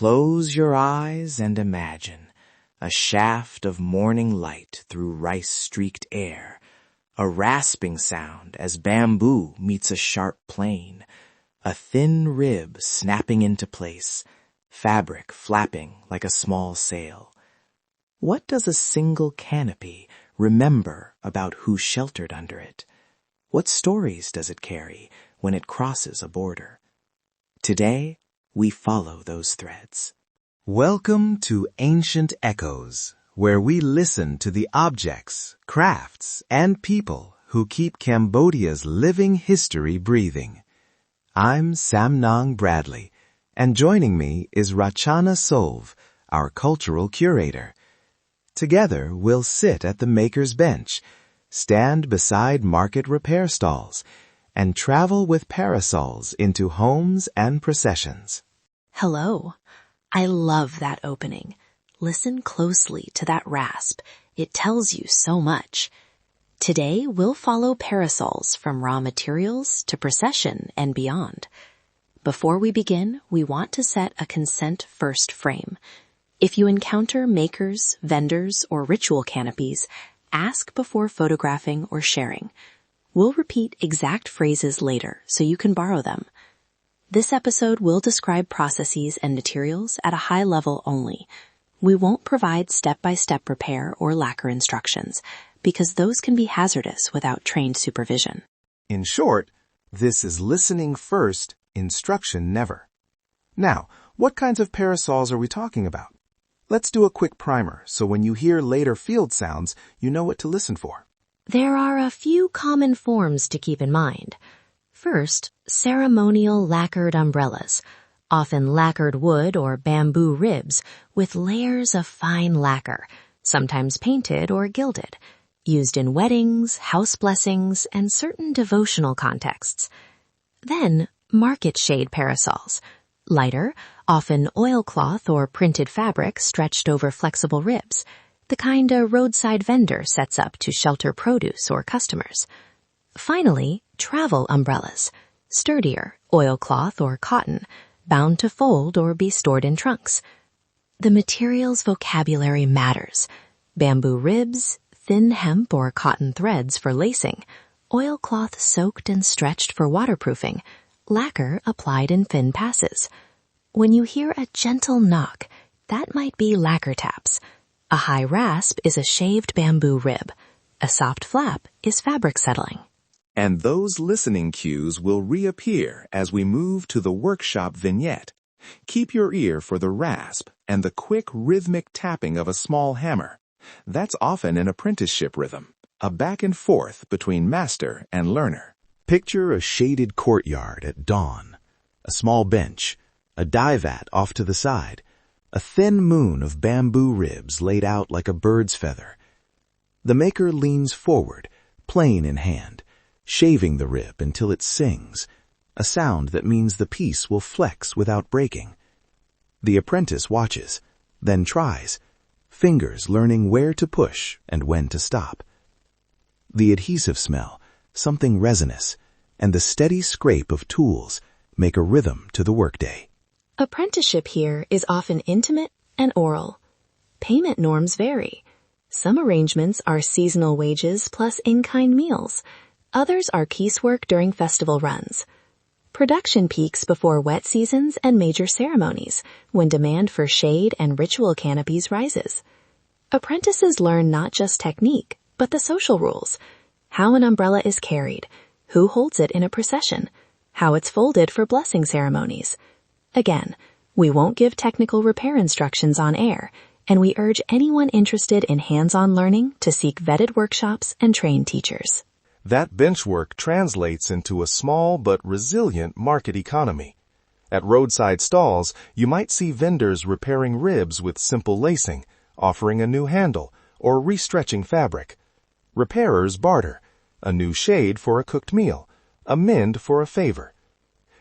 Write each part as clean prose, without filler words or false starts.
Close your eyes and imagine a shaft of morning light through rice-streaked air, a rasping sound as bamboo meets a sharp plane, a thin rib snapping into place, fabric flapping like a small sail. What does a single canopy remember about who sheltered under it? What stories does it carry when it crosses a border? Today, we follow those threads. Welcome to Ancient Echoes, where we listen to the objects, crafts, and people who keep Cambodia's living history breathing. I'm Samnang Bradley, and joining me is Rachana Solve, our cultural curator. Together, we'll sit at the maker's bench, stand beside market repair stalls, and travel with parasols into homes and processions. Hello. I love that opening. Listen closely to that rasp. It tells you so much. Today, we'll follow parasols from raw materials to procession and beyond. Before we begin, we want to set a consent-first frame. If you encounter makers, vendors, or ritual canopies, ask before photographing or sharing. We'll repeat exact phrases later so you can borrow them. This episode will describe processes and materials at a high level only. We won't provide step-by-step repair or lacquer instructions because those can be hazardous without trained supervision. In short, this is listening first, instruction never. Now, what kinds of parasols are we talking about? Let's do a quick primer so when you hear later field sounds, you know what to listen for. There are a few common forms to keep in mind. First, ceremonial lacquered umbrellas, often lacquered wood or bamboo ribs with layers of fine lacquer, sometimes painted or gilded, used in weddings, house blessings, and certain devotional contexts. Then, market shade parasols, lighter, often oilcloth or printed fabric stretched over flexible ribs, the kind a roadside vendor sets up to shelter produce or customers. Finally, travel umbrellas, sturdier, oilcloth or cotton, bound to fold or be stored in trunks. The material's vocabulary matters. Bamboo ribs, thin hemp or cotton threads for lacing, oilcloth soaked and stretched for waterproofing, lacquer applied in thin passes. When you hear a gentle knock, that might be lacquer taps. A high rasp is a shaved bamboo rib. A soft flap is fabric settling. And those listening cues will reappear as we move to the workshop vignette. Keep your ear for the rasp and the quick rhythmic tapping of a small hammer. That's often an apprenticeship rhythm, a back and forth between master and learner. Picture a shaded courtyard at dawn, a small bench, a dye vat off to the side, a thin moon of bamboo ribs laid out like a bird's feather. The maker leans forward, plane in hand, shaving the rib until it sings, a sound that means the piece will flex without breaking. The apprentice watches, then tries, fingers learning where to push and when to stop. The adhesive smell, something resinous, and the steady scrape of tools make a rhythm to the workday. Apprenticeship here is often intimate and oral. Payment norms vary. Some arrangements are seasonal wages plus in-kind meals. Others are piecework during festival runs. Production peaks before wet seasons and major ceremonies, when demand for shade and ritual canopies rises. Apprentices learn not just technique, but the social rules. How an umbrella is carried, who holds it in a procession, how it's folded for blessing ceremonies. Again, we won't give technical repair instructions on air, and we urge anyone interested in hands-on learning to seek vetted workshops and trained teachers. That benchwork translates into a small but resilient market economy. At roadside stalls, you might see vendors repairing ribs with simple lacing, offering a new handle, or restretching fabric. Repairers barter, a new shade for a cooked meal, a mend for a favor.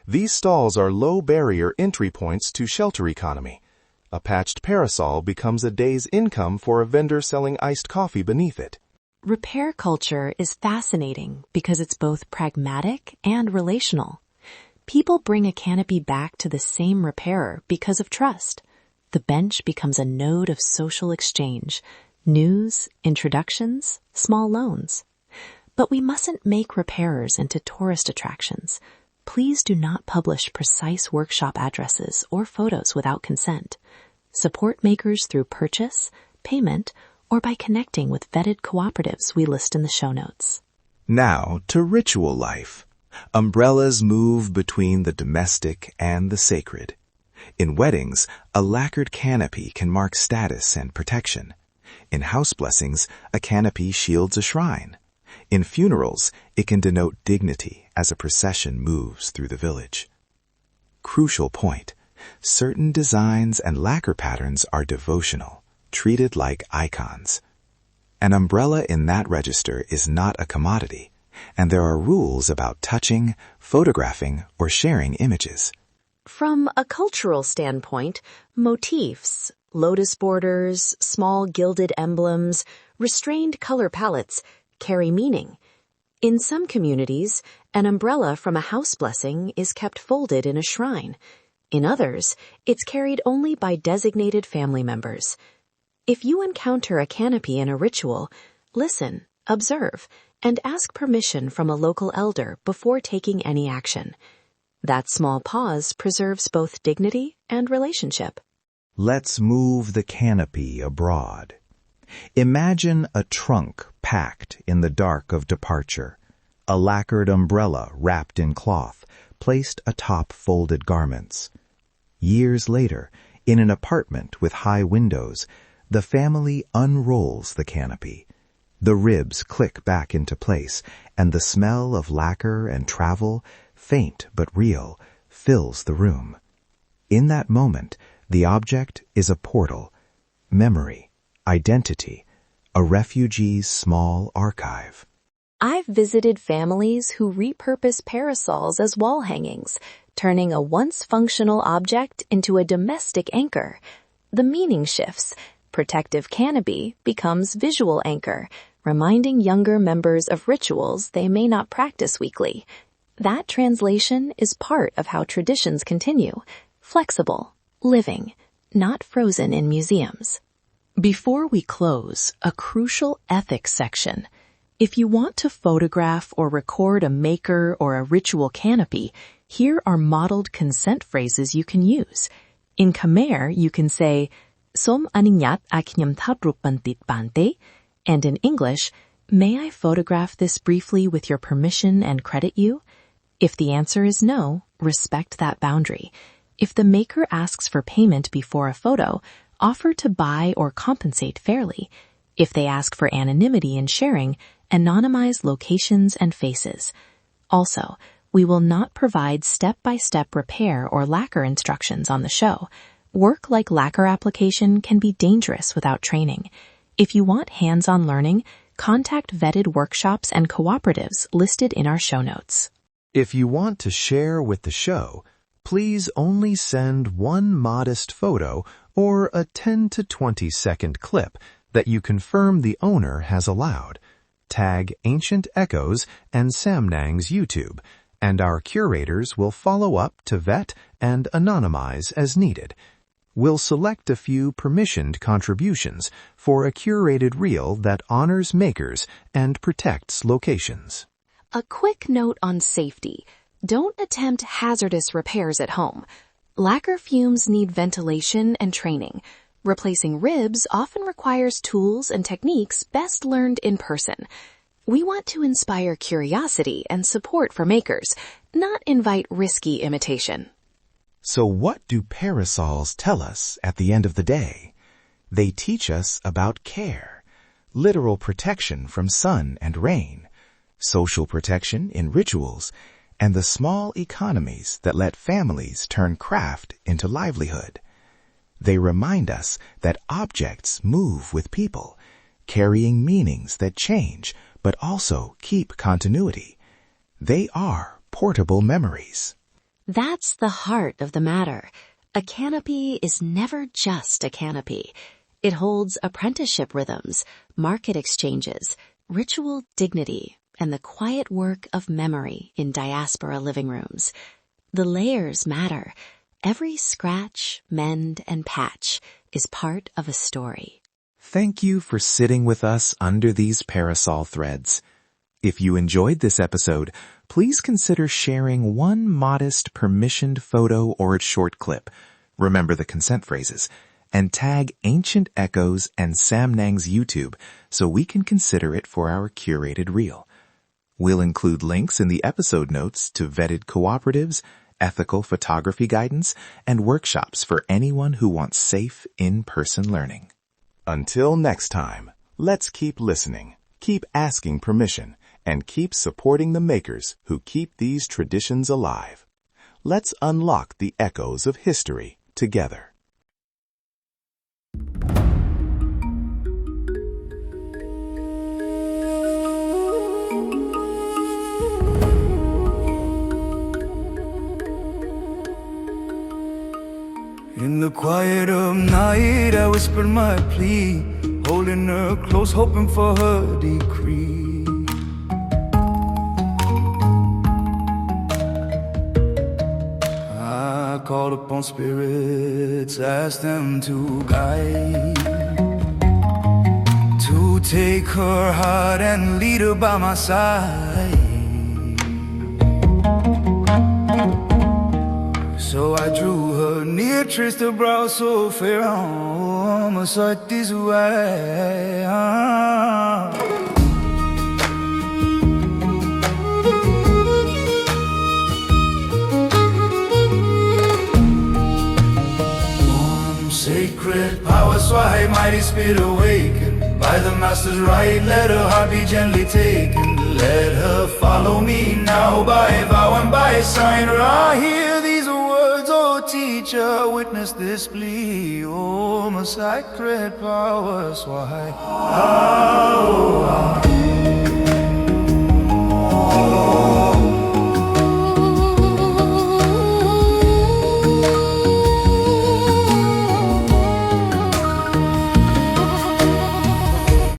These stalls are low-barrier entry points to shelter economy. A patched parasol becomes a day's income for a vendor selling iced coffee beneath it. Repair culture is fascinating because it's both pragmatic and relational. People bring a canopy back to the same repairer because of trust. the bench becomes a node of social exchange, news, introductions, small loans. But we mustn't make repairers into tourist attractions. Please do not publish precise workshop addresses or photos without consent. Support makers through purchase, payment, or by connecting with vetted cooperatives we list in the show notes. Now to ritual life. Umbrellas move between the domestic and the sacred. In weddings, a lacquered canopy can mark status and protection. In house blessings, a canopy shields a shrine. In funerals, it can denote dignity as a procession moves through the village. Crucial point. Certain designs and lacquer patterns are devotional, treated like icons. An umbrella in that register is not a commodity, and there are rules about touching, photographing, or sharing images. From a cultural standpoint, motifs, lotus borders, small gilded emblems, restrained color palettes carry meaning. In some communities, an umbrella from a house blessing is kept folded in a shrine. In others, it's carried only by designated family members. If you encounter a canopy in a ritual, listen, observe, and ask permission from a local elder before taking any action. That small pause preserves both dignity and relationship. Let's move the canopy abroad. Imagine a trunk packed in the dark of departure, a lacquered umbrella wrapped in cloth, placed atop folded garments. Years later, in an apartment with high windows, the family unrolls the canopy. The ribs click back into place, and the smell of lacquer and travel, faint but real, fills the room. In that moment, the object is a portal, memory, identity, a refugee's small archive. I've visited families who repurpose parasols as wall hangings, turning a once functional object into a domestic anchor. The meaning shifts. Protective canopy becomes visual anchor, reminding younger members of rituals they may not practice weekly. That translation is part of how traditions continue, flexible, living, not frozen in museums. Before we close, a crucial ethics section. If you want to photograph or record a maker or a ritual canopy, here are modeled consent phrases you can use. In Khmer, you can say, Som aninyat aknyam thadrupantit bante, and in English, may I photograph this briefly with your permission and credit you? If the answer is no, respect that boundary. If the maker asks for payment before a photo, offer to buy or compensate fairly. If they ask for anonymity in sharing, anonymize locations and faces. Also, we will not provide step-by-step repair or lacquer instructions on the show. Work like lacquer application can be dangerous without training. If you want hands-on learning, contact vetted workshops and cooperatives listed in our show notes. If you want to share with the show, please only send one modest photo or a 10 to 20 second clip that you confirm the owner has allowed. Tag Ancient Echoes and Samnang's YouTube, and our curators will follow up to vet and anonymize as needed. We'll select a few permissioned contributions for a curated reel that honors makers and protects locations. A quick note on safety. Don't attempt hazardous repairs at home. Lacquer fumes need ventilation and training. Replacing ribs often requires tools and techniques best learned in person. We want to inspire curiosity and support for makers, not invite risky imitation. So what do parasols tell us at the end of the day? They teach us about care, literal protection from sun and rain, social protection in rituals, and the small economies that let families turn craft into livelihood. They remind us that objects move with people, carrying meanings that change but also keep continuity. They are portable memories. That's the heart of the matter. A canopy is never just a canopy. It holds apprenticeship rhythms, market exchanges, ritual dignity, and the quiet work of memory in diaspora living rooms. The layers matter. Every scratch, mend, and patch is part of a story. Thank you for sitting with us under these parasol threads. If you enjoyed this episode, please consider sharing one modest permissioned photo or short clip. Remember the consent phrases. And tag Ancient Echoes and Samnang's YouTube so we can consider it for our curated reel. We'll include links in the episode notes to vetted cooperatives, ethical photography guidance, and workshops for anyone who wants safe in-person learning. Until next time, let's keep listening, keep asking permission, and keep supporting the makers who keep these traditions alive. Let's unlock the echoes of history together. In the quiet of night, I whispered my plea, holding her close, hoping for her decree. I called upon spirits, asked them to guide, to take her heart and lead her by my side. So I drew her near, traced her brow so fair, my sight is way. Sacred power, swai, mighty spirit awakened. By the master's right, let her heart be gently taken. Let her follow me now by vow and by sign. I hear these words, oh teacher, witness this plea. Oh, my sacred power, swai. Oh, oh, oh.